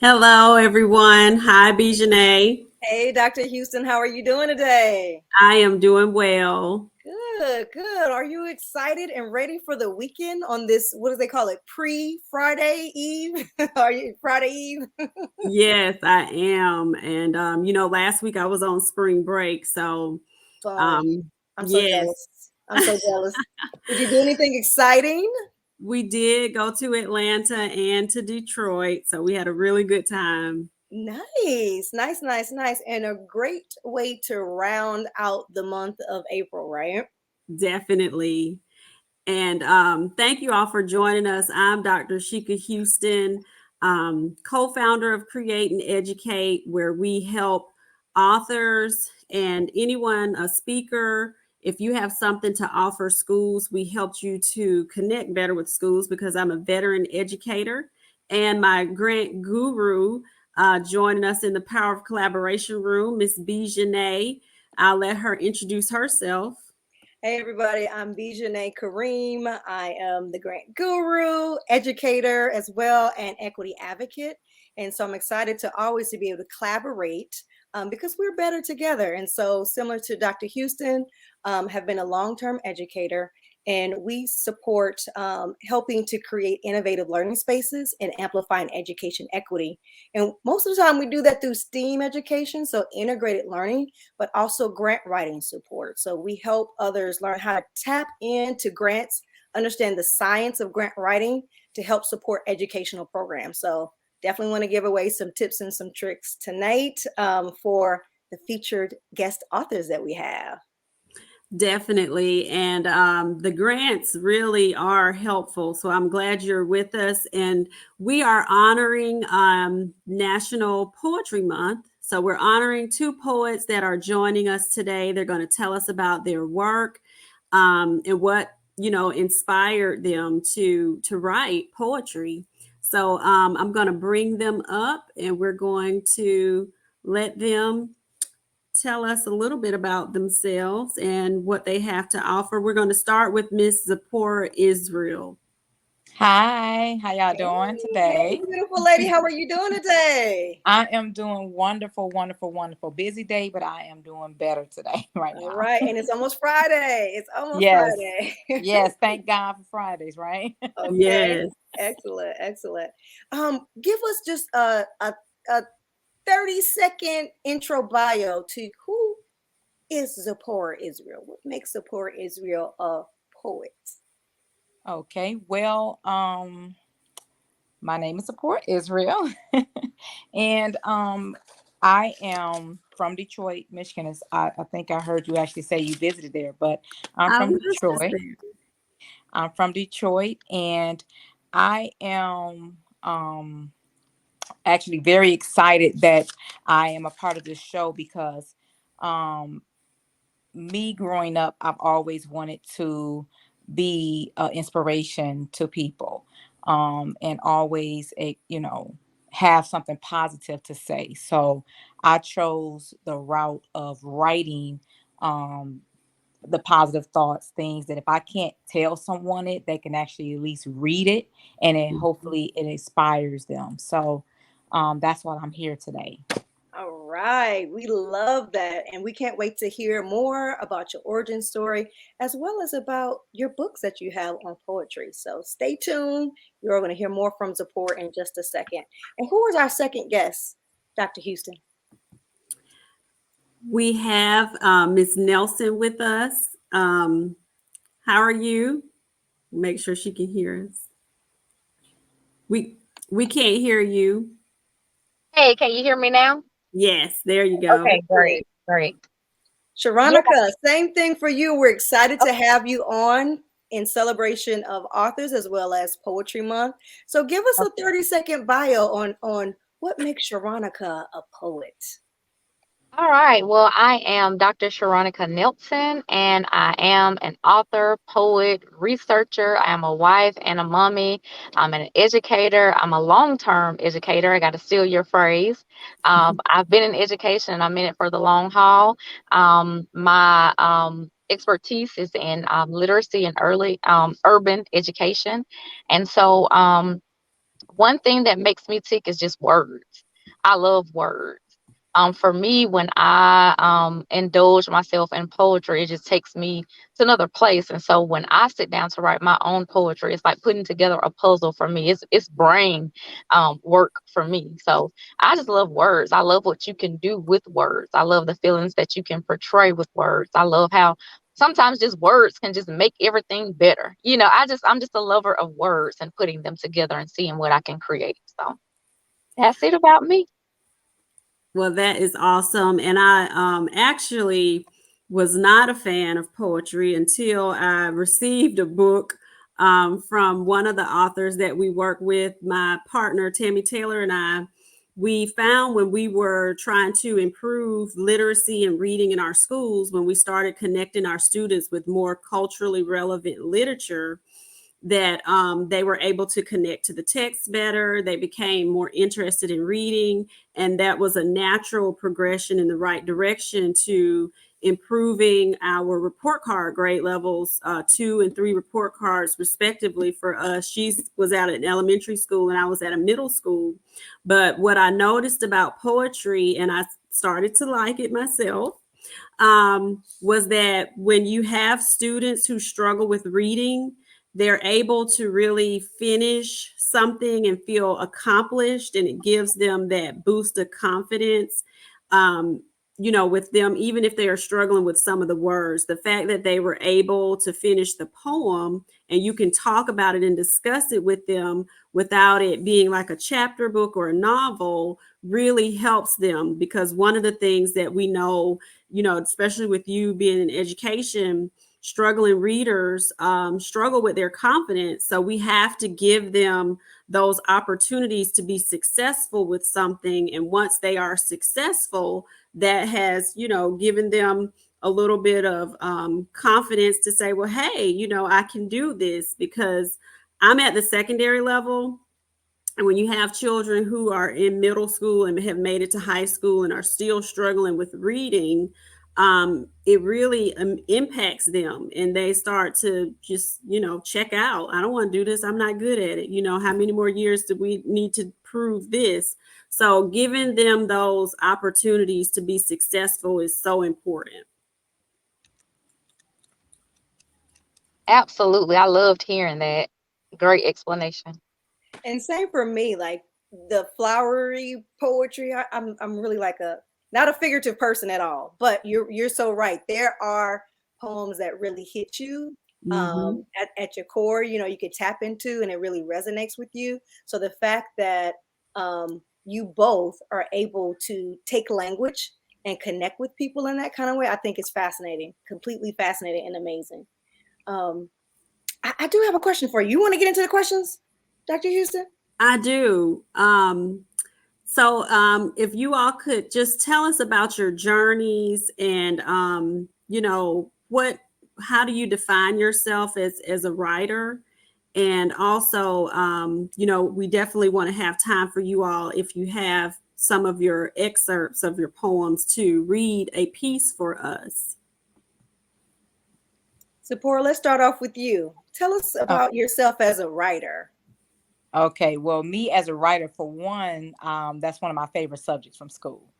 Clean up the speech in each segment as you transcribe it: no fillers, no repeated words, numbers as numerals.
Hello, everyone. Hi, Bijane. Hey, Dr. Houston, how are you doing today? I am doing well. Good, good. Are you excited and ready for the weekend on this, what do they call it, pre-Friday Eve? Are you Friday Eve? Yes, I am. And last week I was on spring break, so Fun. um, I'm so yes, jealous. I'm so jealous. Did you do anything exciting? we did go to Atlanta and to Detroit, so we had a really good time. Nice, nice, nice, nice. And a great way to round out the month of April, right? Definitely. And thank you all for joining us. I'm Dr. Shika Houston, co-founder of Create and Educate, where we help authors and anyone, a speaker. If you have something to offer schools, we helped you to connect better with schools because I'm a veteran educator. And my grant guru joining us in the Power of Collaboration room, Miss B. Janae. I'll let her introduce herself. Hey everybody, I'm Vijay Karim. I am the grant guru, educator as well, and equity advocate. And so I'm excited to always to be able to collaborate because we're better together. And so similar to Dr. Houston, have been a long-term educator, and we support helping to create innovative learning spaces and amplifying education equity. And most of the time we do that through STEAM education, so integrated learning, but also grant writing support. So we help others learn how to tap into grants, understand the science of grant writing to help support educational programs. So definitely want to give away some tips and some tricks tonight for the featured guest authors that we have. Definitely. And the grants really are helpful. So I'm glad you're with us. And we are honoring National Poetry Month. So we're honoring two poets that are joining us today. They're going to tell us about their work and what, inspired them to write poetry. So I'm going to bring them up and we're going to let them tell us a little bit about themselves and what they have to offer. We're going to start with Miss Zipporah Israel. Hi, how y'all Hey, doing hey, today? beautiful lady, how are you doing today? I am doing wonderful, wonderful, wonderful. Busy day, but I am doing better today right All now. right, and it's almost Friday. It's almost Yes. Friday. Yes, thank God for Fridays, right? Okay, Yes, excellent, excellent. Give us just a 30-second intro bio to who is Zipporah Israel? What makes Zipporah Israel a poet? Okay. Well, my name is Support Israel. And I am from Detroit, Michigan. I think I heard you actually say you visited there, but I'm I from was just Detroit. there. I'm from Detroit, and I am actually very excited that I am a part of this show because um, me growing up, I've always wanted to be an inspiration to people, and always have something positive to say. So I chose the route of writing. The positive thoughts, things that if I can't tell someone it, they can actually at least read it, and it hopefully it inspires them. So that's what I'm here today. All right, we love that. And we can't wait to hear more about your origin story as well as about your books that you have on poetry. So stay tuned. You're going to hear more from Zipporah in just a second. And who is our second guest, Dr. Houston? We have Miss Nelson with us. How are you? Make sure she can hear us. We we can't hear you. Hey, can you hear me now? Yes, there you go. Okay, great, great. Yeah, Sharonica, same thing for you. We're excited to have you on in celebration of authors as well as Poetry Month. So give us a okay. 30-second bio on what makes Sharonica a poet. All right. Well, I am Dr. Sharonica Nelson, and I am an author, poet, researcher. I am a wife and a mommy. I'm an educator. I'm a long-term educator. I got to steal your phrase. I've been in education, and I'm in it for the long haul. My expertise is in literacy and early urban education, and so. one thing that makes me tick is just words. I love words. For me, when I indulge myself in poetry, it just takes me to another place. And so when I sit down to write my own poetry, it's like putting together a puzzle for me. It's brain work for me. So I just love words. I love what you can do with words. I love the feelings that you can portray with words. I love how sometimes just words can just make everything better. I'm just a lover of words and putting them together and seeing what I can create. So that's it about me. Well, that is awesome. And I actually was not a fan of poetry until I received a book from one of the authors that we work with. My partner, Tammy Taylor, and I, we found when we were trying to improve literacy and reading in our schools, when we started connecting our students with more culturally relevant literature, that they were able to connect to the text better. They became more interested in reading. And that was a natural progression in the right direction to improving our report card grade levels, 2 and 3 report cards, respectively, for us. She was at an elementary school and I was at a middle school. But what I noticed about poetry, and I started to like it myself, was that when you have students who struggle with reading, they're able to really finish something and feel accomplished, and it gives them that boost of confidence. Um, with them, even if they are struggling with some of the words, the fact that they were able to finish the poem and you can talk about it and discuss it with them without it being like a chapter book or a novel really helps them. Because one of the things that we know, especially with you being in education, struggling readers struggle with their confidence. So we have to give them those opportunities to be successful with something. And once they are successful, that has, given them a little bit of confidence to say, well, hey, I can do this. Because I'm at the secondary level. And when you have children who are in middle school and have made it to high school and are still struggling with reading, it really impacts them, and they start to just, check out. I don't want to do this. I'm not good at it. How many more years do we need to prove this? So giving them those opportunities to be successful is so important. Absolutely. I loved hearing that. Great explanation. And same for me, like the flowery poetry. I'm really like a not a figurative person at all, but you're so right. There are poems that really hit you Mm-hmm. at your core. You could tap into, and it really resonates with you. So the fact that you both are able to take language and connect with people in that kind of way, I think is fascinating, completely fascinating and amazing. Um, I do have a question for you. You want to get into the questions, Dr. Houston? I do. So if you all could just tell us about your journeys and, how do you define yourself as a writer? And also, we definitely want to have time for you all, if you have some of your excerpts of your poems, to read a piece for us. Zipporah, let's start off with you. Tell us Uh, about yourself as a writer. okay, well, me as a writer, for one, that's one of my favorite subjects from school.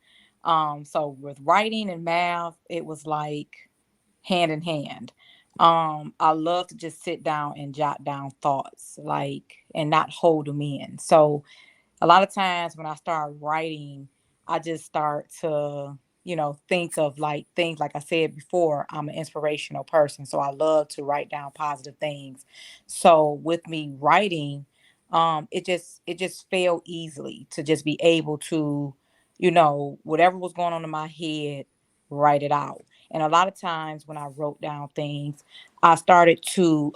So with writing and math, it was like hand in hand. I love to just sit down and jot down thoughts, like, and not hold them in. So a lot of times when I start writing, I just start to, think of like things, like I said before, I'm an inspirational person. So I love to write down positive things. So with me writing, it just fell easily to just be able to, whatever was going on in my head, write it out. And a lot of times when I wrote down things, I started to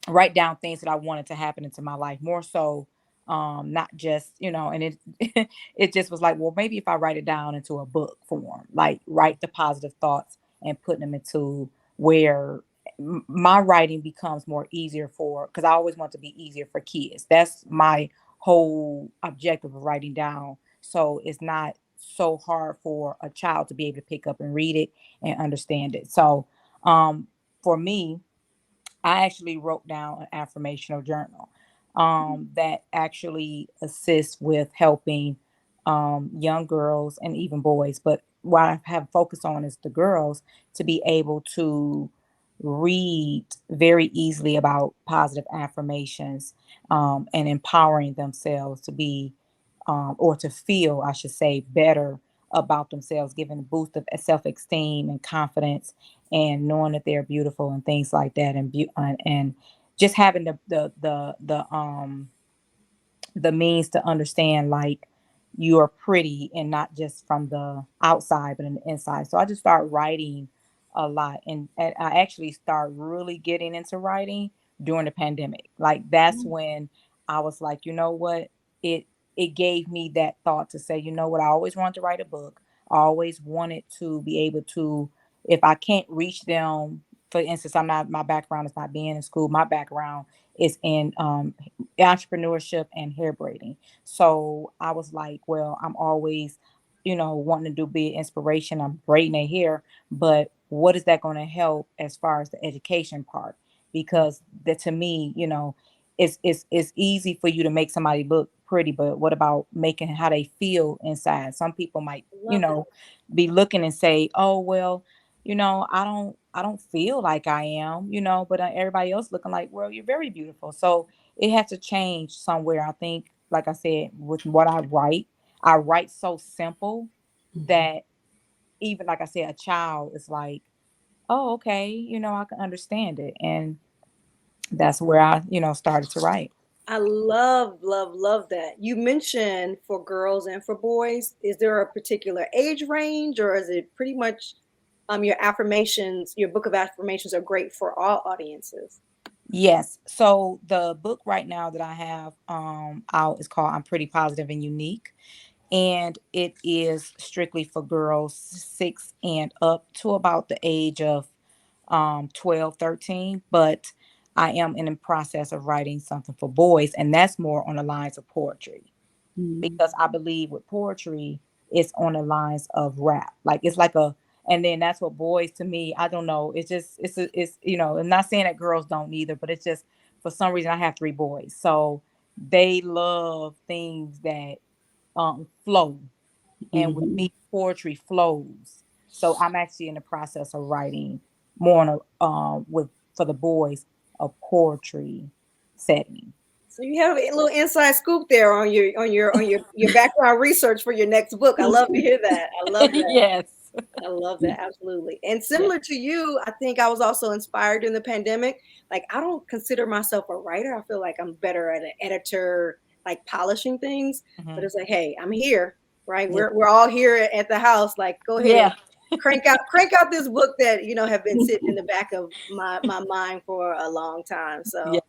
write down things that I wanted to happen into my life more so, not just, and it it just was like, well, maybe if I write it down into a book form, like write the positive thoughts and put them into where my writing becomes more easier for, because I always want to be easier for kids. That's my whole objective of writing down, so it's not so hard for a child to be able to pick up and read it and understand it. So for me, I actually wrote down an affirmational journal. that actually assists with helping young girls and even boys. But what I have focused on is the girls to be able to read very easily about positive affirmations, and empowering themselves to be, or to feel, I should say, better about themselves, giving a boost of self-esteem and confidence, and knowing that they're beautiful and things like that, and just having the means to understand, like, you're pretty, and not just from the outside but in the inside. So I just start writing a lot, and I actually start really getting into writing during the pandemic. Like, that's when I was like, you know what, it it gave me that thought to say, you know what, I always wanted to write a book. I always wanted to be able to, if I can't reach them, for instance, I'm not, my background is not being in school, my background is in entrepreneurship and hair braiding. So I was like, well, I'm always, wanting to be an inspiration. I'm braiding their hair, but what is that going to help as far as the education part? Because that, to me, it's easy for you to make somebody look pretty, but what about making how they feel inside? Some people might, Love that. be looking and say, oh well, I don't feel like I am, but everybody else looking like, well, you're very beautiful. So it has to change somewhere. I think, like I said, with what I write so simple Mhm. that even, like I said, a child is like, oh, okay, I can understand it. And that's where I, started to write. I love, love, love that. You mentioned for girls and for boys. Is there a particular age range, or is it pretty much your affirmations, your book of affirmations are great for all audiences? Yes. So the book right now that I have out is called I'm Pretty Positive and Unique. And it is strictly for girls 6 and up to about the age of 12, 13. But I am in the process of writing something for boys, and that's more on the lines of poetry, Mhm. because I believe with poetry, it's on the lines of rap. Like, it's like a, and then that's what boys, to me, I don't know. It's just, I'm not saying that girls don't either, but it's just, for some reason, I have 3 boys. So they love things that flow. And with Mhm. me, poetry flows. So I'm actually in the process of writing more on a, with, for the boys, a poetry setting. So you have a little inside scoop there on your background research for your next book. I love to hear that. I love that. Yes. I love that, absolutely. And Yeah. similar to you, I think I was also inspired in the pandemic. Like, I don't consider myself a writer. I feel like I'm better at an editor, like polishing things. But Mhm. it's like, hey, I'm here, right? Yeah. We're all here at the house. Like, go ahead, Yeah. crank out this book that have been sitting in the back of my mind for a long time. Yeah. So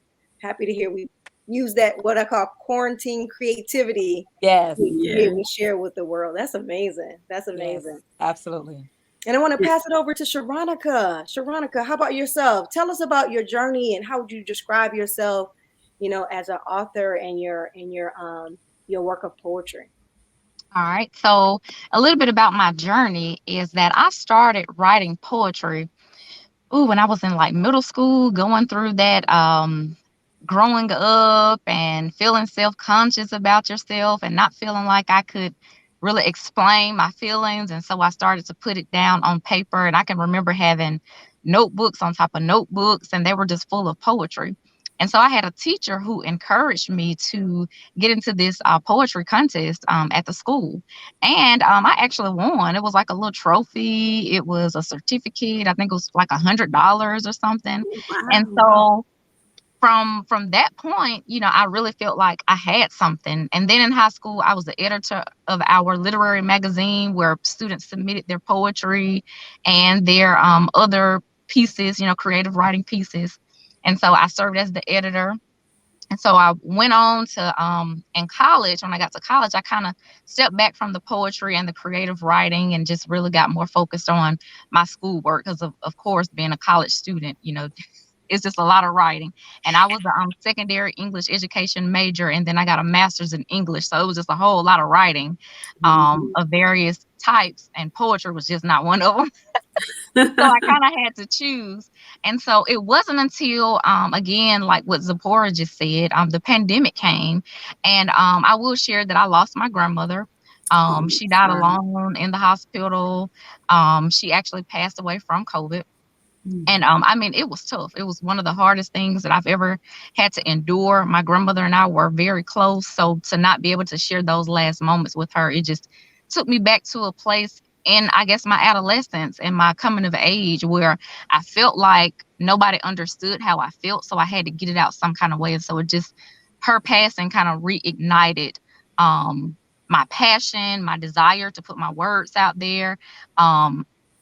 happy to hear we use that, what I call quarantine creativity, Yes. to be Yeah. able to share with the world. That's amazing. That's Yes. amazing. Absolutely. And I want to pass it over to Sharonica. Sharonica, how about yourself? Tell us about your journey and how would you describe yourself, as an author and your work of poetry. All right. So, a little bit about my journey is that I started writing poetry when I was in like middle school, going through that growing up and feeling self-conscious about yourself and not feeling like I could really explain my feelings. And so I started to put it down on paper. And I can remember having notebooks on top of notebooks, and they were just full of poetry. And so I had a teacher who encouraged me to get into this poetry contest at the school. And I actually won. It was like a little trophy. It was a certificate. I think it was like $100 or something. And Wow. so from that point, I really felt like I had something. And then in high school, I was the editor of our literary magazine where students submitted their poetry and their other pieces, creative writing pieces. And so I served as the editor. And so I went on to in college. When I got to college, I kind of stepped back from the poetry and the creative writing and just really got more focused on my schoolwork because of course, being a college student, it's just a lot of writing. And I was a secondary English education major, and then I got a master's in English. So it was just a whole lot of writing Mhm. of various types, and poetry was just not one of them. So I kind of had to choose. And so it wasn't until, again, like what Zipporah just said, the pandemic came. And I will share that I lost my grandmother. She died Sorry. alone in the hospital. She actually passed away from COVID. Mm. And I mean, it was tough. It was one of the hardest things that I've ever had to endure. My grandmother and I were very close. So to not be able to share those last moments with her, it just took me back to a place in, I guess, my adolescence and my coming of age where I felt like nobody understood how I felt. So I had to get it out some kind of way. And so it just, her passing kind of reignited um, my passion, my desire to put my words out there.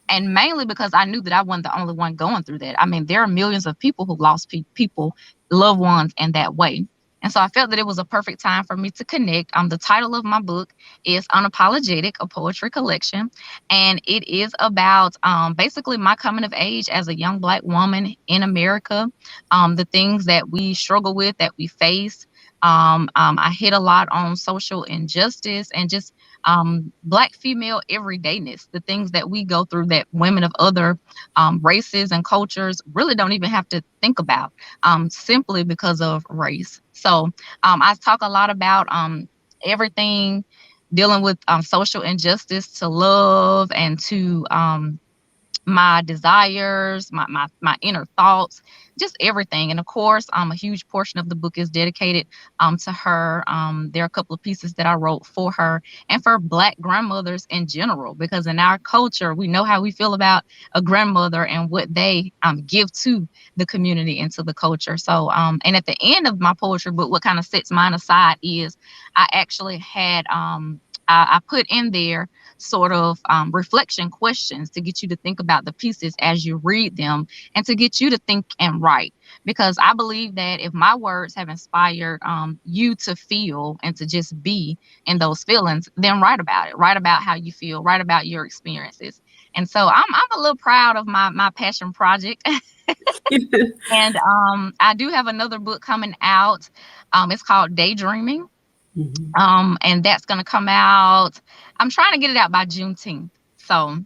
And mainly because I knew that I wasn't the only one going through that. I mean, there are millions of people who lost people, loved ones in that way. And so I felt that it was a perfect time for me to connect. The title of my book is Unapologetic, a poetry collection. And it is about basically my coming of age as a young Black woman in America, the things that we struggle with, that we face. I hit a lot on social injustice and just Black female everydayness, the things that we go through that women of other races and cultures really don't even have to think about, simply because of race. So I talk a lot about everything dealing with social injustice, to love and to my desires, my inner thoughts, just everything. And of course, a huge portion of the book is dedicated to her. There are a couple of pieces that I wrote for her and for Black grandmothers in general, because in our culture, we know how we feel about a grandmother and what they give to the community and to the culture. So, and at the end of my poetry book, what kind of sets mine aside is I actually had I put in there sort of reflection questions to get you to think about the pieces as you read them and to get you to think and write. Because I believe that if my words have inspired you to feel and to just be in those feelings, then write about it. Write about how you feel. Write about your experiences. And so I'm a little proud of my passion project. And I do have another book coming out. It's called Daydreaming. Mhm. And that's going to come out. I'm trying to get it out by Juneteenth. So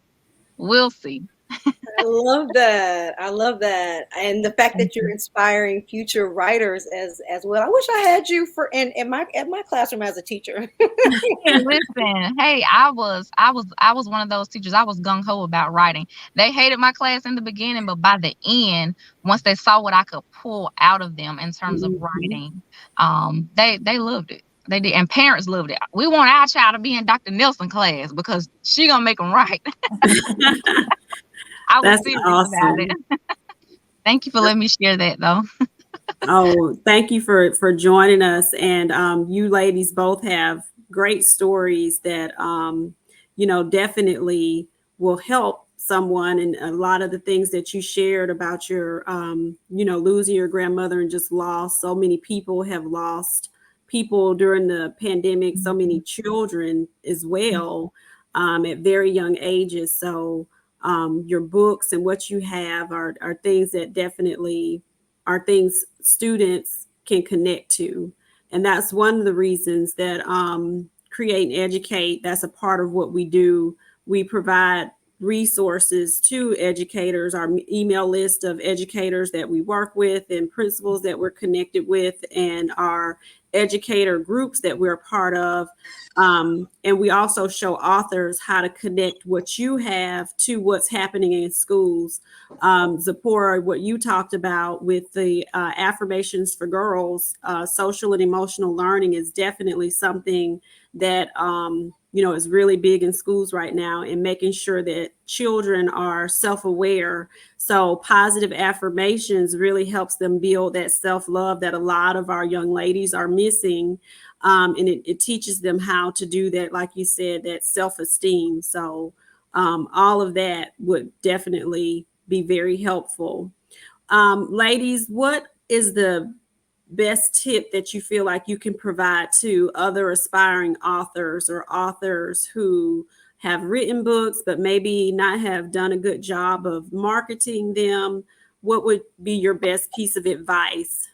we'll see. I love that. I love that. And the fact Thank that you're you. inspiring future writers as well. I wish I had you for in my classroom as a teacher. Hey, listen, hey, I was one of those teachers. I was gung ho about writing. They hated my class in the beginning, but by the end, once they saw what I could pull out of them in terms of Mhm. writing, they loved it. They did, and parents loved it. We want our child to be in Dr. Nelson class because she gonna make them write. I was That's serious about it. awesome. Thank you for letting me share that, though. Oh, thank you for joining us. And you ladies both have great stories that definitely will help someone. And a lot of the things that you shared about your losing your grandmother and just loss. So many people have lost people during the pandemic. So many children as well, at very young ages. So your books and what you have are things that definitely are things students can connect to. And that's one of the reasons that Create and Educate, that's a part of what we do. We provide resources to educators, our email list of educators that we work with and principals that we're connected with, and our educator groups that we're a part of. And we also show authors how to connect what you have to what's happening in schools. Zipporah, what you talked about with the affirmations for girls, social and emotional learning is definitely something that is really big in schools right now, and making sure that children are self-aware. So positive affirmations really helps them build that self-love that a lot of our young ladies are missing. And it teaches them how to do that, like you said, that self-esteem. So all of that would definitely be very helpful. Ladies, what is the best tip that you feel like you can provide to other aspiring authors or authors who have written books but maybe not have done a good job of marketing them? What would be your best piece of advice?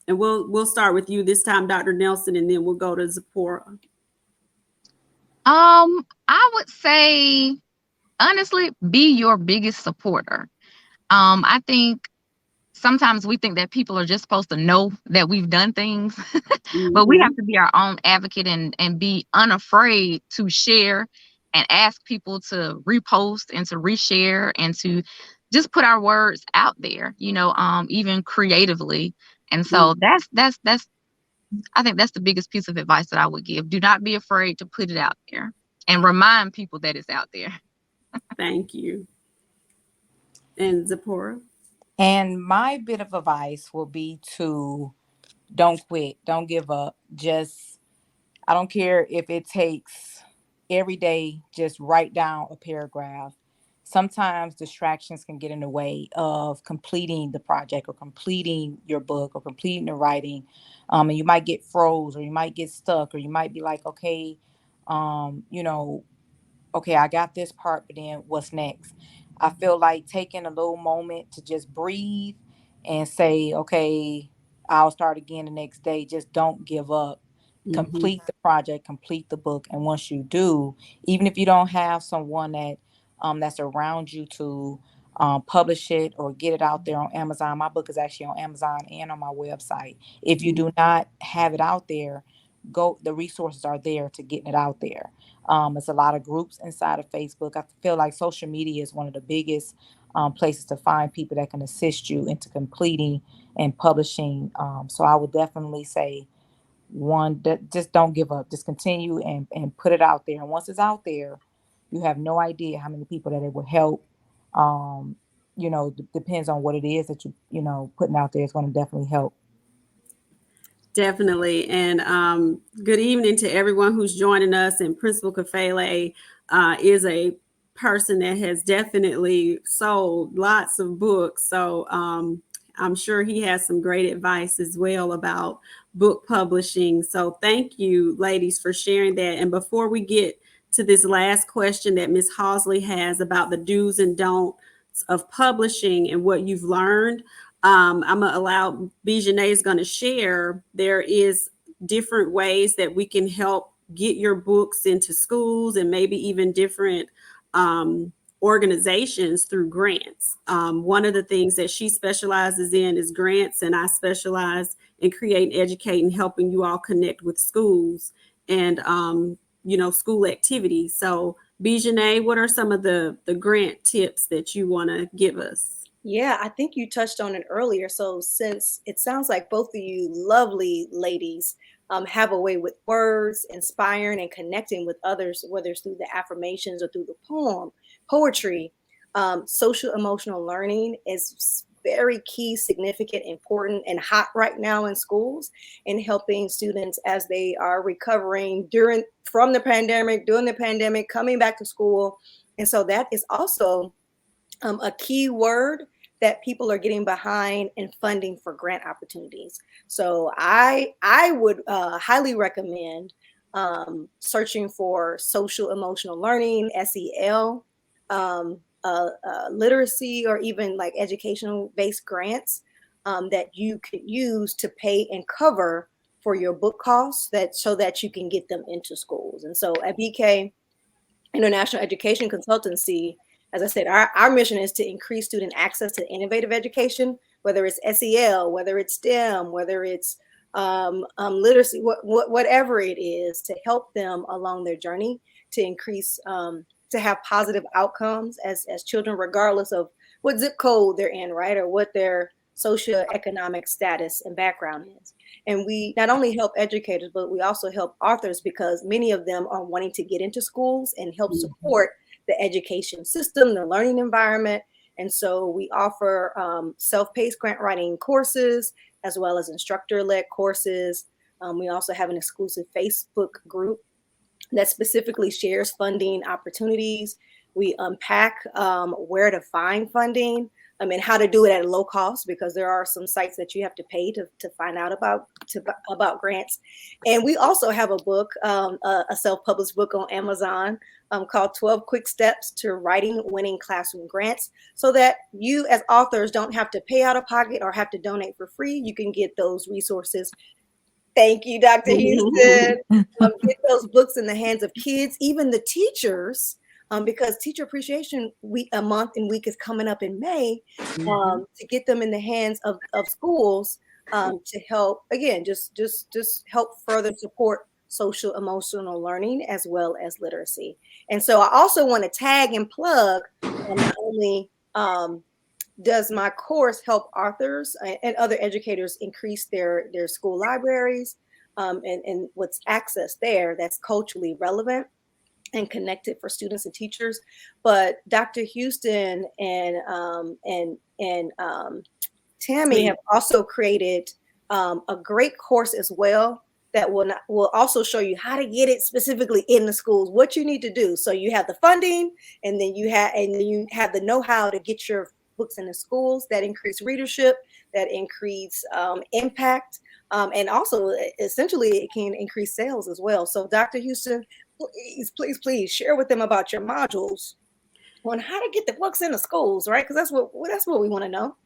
And we'll start with you this time, Dr. Nelson, and then we'll go to Zipporah. I would say honestly, be your biggest supporter. I think sometimes we think that people are just supposed to know that we've done things, but we have Mhm. to be our own advocate and be unafraid to share and ask people to repost and to reshare and to just put our words out there, even creatively. And so Mm. that's I think that's the biggest piece of advice that I would give. Do not be afraid to put it out there and remind people that it's out there. Thank you. And Zipporah? And my bit of advice will be to don't quit, don't give up. Just, I don't care if it takes every day, just write down a paragraph. Sometimes distractions can get in the way of completing the project or completing your book or completing the writing. And you might get froze or you might get stuck or you might be like, okay, you know, okay, I got this part, but then what's next? I feel like taking a little moment to just breathe and say, okay, I'll start again the next day. Just don't give up. Mhm. Complete the project, complete the book. And once you do, even if you don't have someone that's around you to publish it or get it out there on Amazon. My book is actually on Amazon and on my website. If you Mm. do not have it out there, go, the resources are there to getting it out there. It's a lot of groups inside of Facebook. I feel like social media is one of the biggest places to find people that can assist you into completing and publishing. So I would definitely say one, that just don't give up. Just continue and put it out there. And once it's out there, you have no idea how many people that it will help. Um, depends on what it is that putting out there. It's going to definitely help. Definitely. And good evening to everyone who's joining us. And Principal Kafele is a person that has definitely sold lots of books. So I'm sure he has some great advice as well about book publishing. So thank you, ladies, for sharing that. And before we get to this last question that Ms. Hawsley has about the do's and don'ts of publishing and what you've learned, I'm gonna allow Bijane is going to share. There is different ways that we can help get your books into schools and maybe even different um, organizations through grants. One of the things that she specializes in is grants, and I specialize in creating, educating, helping you all connect with schools and school activities. So, Bijane, what are some of the grant tips that you want to give us? Yeah, I think you touched on it earlier. So, since it sounds like both of you lovely ladies have a way with words, inspiring and connecting with others, whether it's through the affirmations or through the poetry, social emotional learning is very key, significant, important, and hot right now in schools in helping students as they are recovering from the pandemic, during the pandemic, coming back to school. And so that is also a key word that people are getting behind and funding for grant opportunities. So I would highly recommend searching for social emotional learning (SEL), literacy, or even like educational based grants that you could use to pay and cover for your book costs, that so that you can get them into schools. And so at BK International Education Consultancy, as I said, our mission is to increase student access to innovative education, whether it's SEL, whether it's STEM, whether it's literacy, whatever it is, to help them along their journey to increase, to have positive outcomes as children, regardless of what zip code they're in, right, or what their socioeconomic status and background is. And we not only help educators, but we also help authors because many of them are wanting to get into schools and help Mhm. support the education system, the learning environment. And so we offer self-paced grant writing courses as well as instructor-led courses. We also have an exclusive Facebook group that specifically shares funding opportunities. We unpack where to find funding, and how to do it at a low cost, because there are some sites that you have to pay to find out about grants. And we also have a book, a self-published book on Amazon called 12 Quick Steps to Writing Winning Classroom Grants, so that you as authors don't have to pay out of pocket or have to donate for free. You can get those resources Thank you, Dr. Houston. Get those books in the hands of kids, even the teachers, because Teacher Appreciation Week, a month and week is coming up in May, to get them in the hands of schools, to help, again, just help further support social emotional learning as well as literacy. And so I also want to tag and plug, not only does my course help authors and other educators increase their school libraries, and what's accessed there that's culturally relevant and connected for students and teachers. But Dr. Houston and Tammy have also created a great course as well that will also show you how to get it specifically in the schools, what you need to do. So you have the funding, and then you have the know-how to get your books in the schools that increase readership, that increase impact, and also essentially it can increase sales as well. So Dr. Houston, please share with them about your modules on how to get the books in the schools, right? Because that's what we want to know.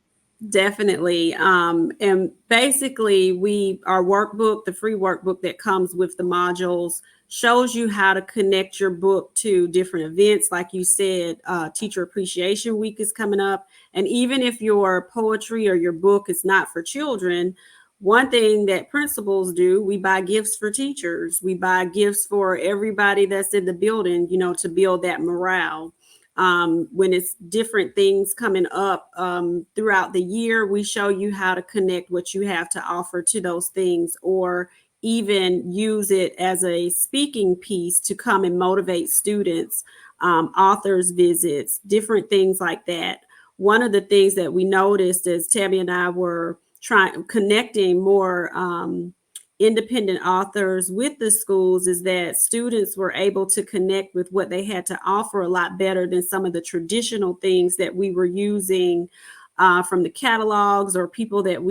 Definitely. And basically our workbook, the free workbook that comes with the modules, shows you how to connect your book to different events. Like you said, Teacher Appreciation Week is coming up. And even if your poetry or your book is not for children, one thing that principals do, we buy gifts for teachers. We buy gifts for everybody that's in the building, to build that morale. When it's different things coming up throughout the year, we show you how to connect what you have to offer to those things, or even use it as a speaking piece to come and motivate students, authors visits, different things like that. One of the things that we noticed as Tammy and I were connecting more independent authors with the schools is that students were able to connect with what they had to offer a lot better than some of the traditional things that we were using from the catalogs, or people that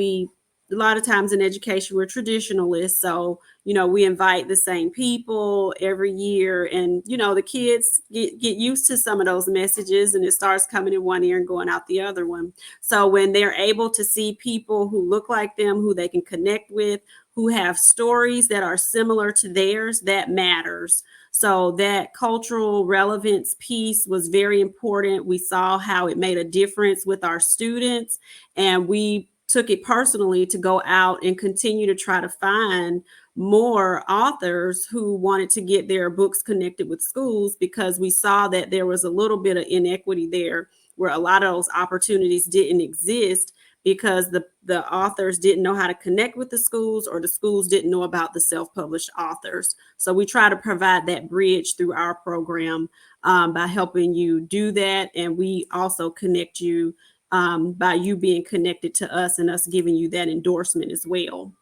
a lot of times in education, we're traditionalists. So, we invite the same people every year, and, the kids get used to some of those messages, and it starts coming in one ear and going out the other one. So when they're able to see people who look like them, who they can connect with, who have stories that are similar to theirs, that matters. So that cultural relevance piece was very important. We saw how it made a difference with our students, and we took it personally to go out and continue to try to find more authors who wanted to get their books connected with schools, because we saw that there was a little bit of inequity there, where a lot of those opportunities didn't exist because the authors didn't know how to connect with the schools, or the schools didn't know about the self-published authors. So we try to provide that bridge through our program by helping you do that. And we also connect you by you being connected to us and us giving you that endorsement as well.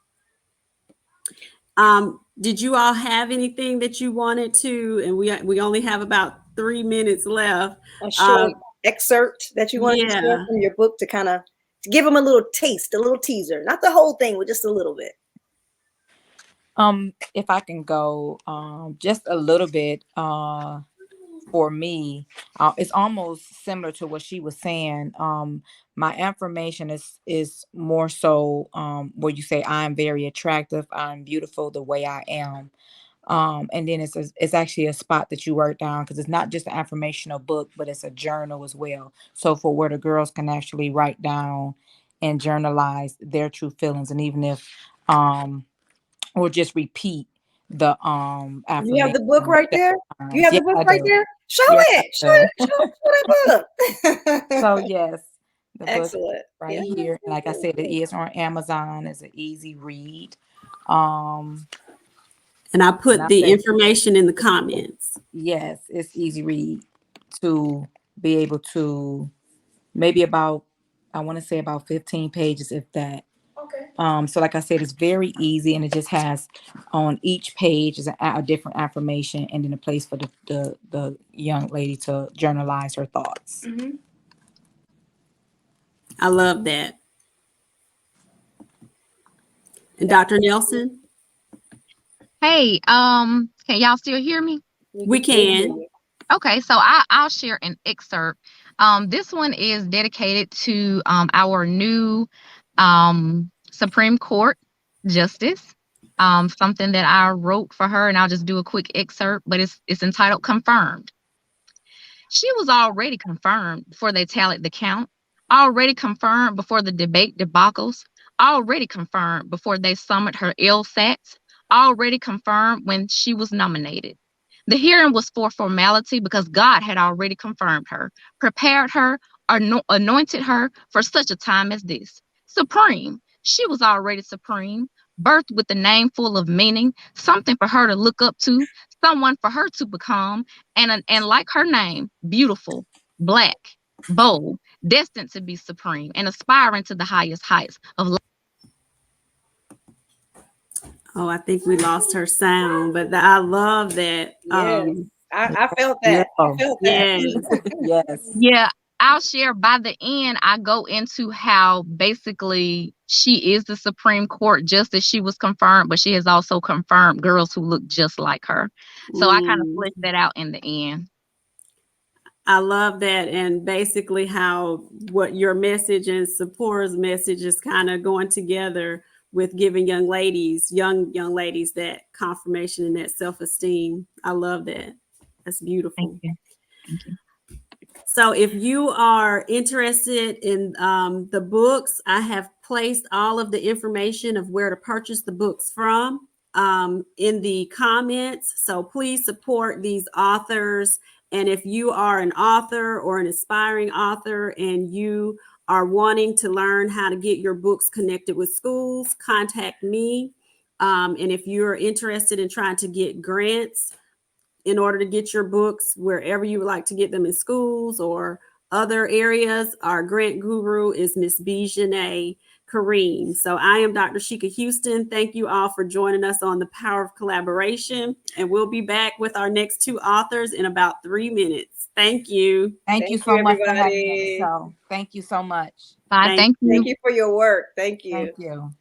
Did you all have anything that you wanted to, and we only have about 3 minutes left. A short excerpt that you want to share from your book to kind of give them a little taste, a little teaser, not the whole thing, but just a little bit. If I can go just a little bit, for me, it's almost similar to what she was saying. My affirmation is more so where you say, I'm very attractive, I'm beautiful the way I am. And then it's actually a spot that you wrote down, because it's not just an affirmational book, but it's a journal as well. So for where the girls can actually write down and journalize their true feelings, and even if or just repeat the affirmation. You have the book right there? You have the book right there? Show it. Show that book. So yes, the Excellent. book right here. Like I said, it is on Amazon. It's an easy read. And I put the information in the comments. Yes, it's easy read to be able to, maybe about, I want to say about 15 pages, if that. Okay. So like I said, it's very easy, and it just has on each page is a different affirmation, and then a place for the young lady to journalize her thoughts. Mm-hmm. I love that. And Dr. Nelson? Hey, can y'all still hear me? We can. Okay, so I'll share an excerpt. This one is dedicated to our new Supreme Court Justice. something that I wrote for her, and I'll just do a quick excerpt, but it's entitled Confirmed. She was already confirmed before they tallied the count, already confirmed before the debate debacles, already confirmed before they summoned her LSATs, already confirmed when she was nominated. The hearing was for formality because God had already confirmed her, prepared her, anointed her for such a time as this. Supreme. She was already supreme, birthed with a name full of meaning, something for her to look up to, someone for her to become, and like her name, beautiful, black, bold, destined to be supreme, and aspiring to the highest heights of life. Oh, I think we lost her sound, but I love that. Yes. I felt that. I felt that. Yes. Yes. Yeah, I'll share by the end. I go into how basically she is the Supreme Court justice. She was confirmed, but she has also confirmed girls who look just like her. So I kind of flesh that out in the end. I love that. And basically how what your message and Sephora's message is kind of going together with giving young ladies that confirmation and that self-esteem. I love that. That's beautiful. Thank you. Thank you. So if you are interested in the books, I have placed all of the information of where to purchase the books from in the comments. So please support these authors. And if you are an author or an aspiring author and you are wanting to learn how to get your books connected with schools, contact me. And if you're interested in trying to get grants in order to get your books wherever you would like to get them in schools or other areas, our grant guru is Miss Vijay Karim. So I am Dr. Sheikah Houston. Thank you all for joining us on The Power of Collaboration. And we'll be back with our next two authors in about 3 minutes. Thank you. Thank you so much for having me on the show. Thank you so much. Bye. Thank you. Thank you for your work. Thank you. Thank you.